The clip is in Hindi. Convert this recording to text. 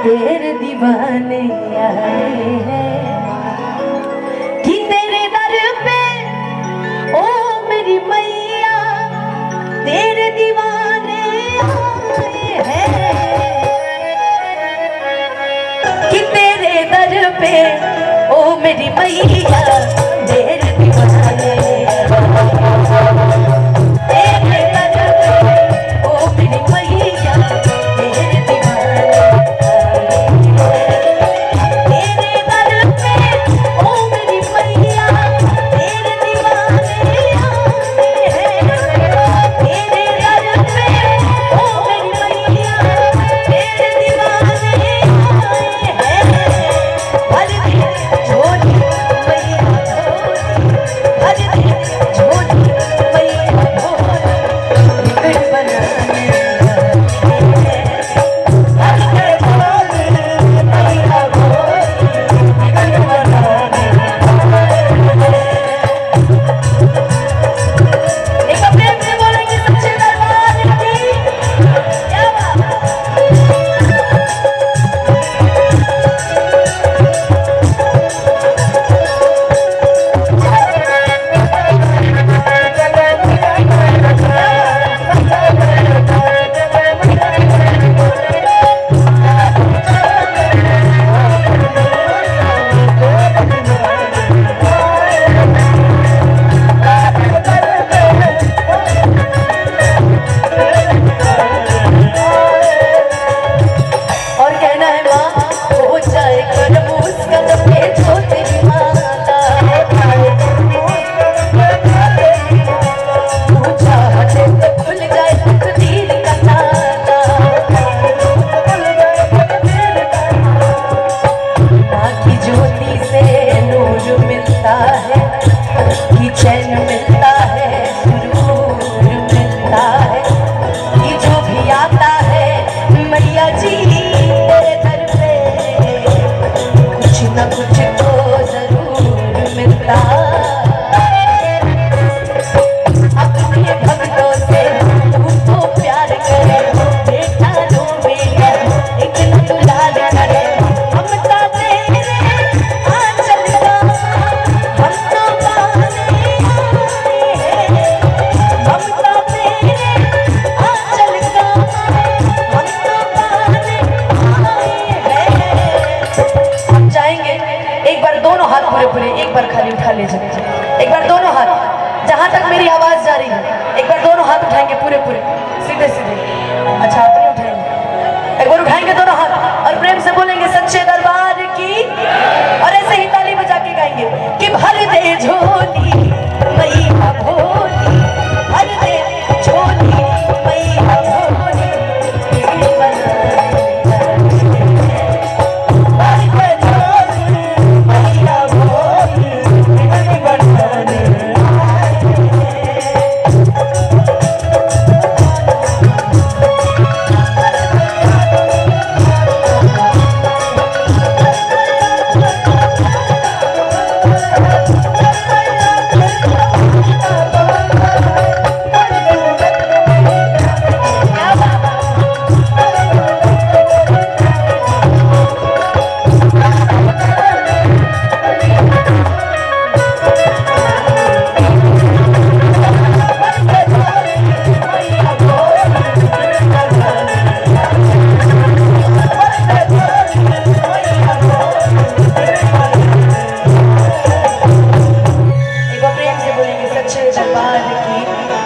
तेरे दीवाने आए हैं कि तेरे दर पे ओ मेरी मैया तेरे दीवाने आए हैं कि तेरे दर पे ओ मेरी मैया तेरे दीवाने एक बार खाली उठा लीजिए, एक बार दोनों हाथ जहां तक मेरी आवाज जा रही है, एक बार दोनों हाथ उठाएंगे पूरे पूरे सीधे सीधे। अच्छा आप नहीं उठाएंगे, एक बार उठाएंगे दोनों हाथ और प्रेम से बोलेंगे सच्चे दरबार की, और ऐसे ही ताली बजा के गाएंगे कि भर दे झोली मैया भोली, भर दे झोली मैया भोली, सच्चे दरबार की।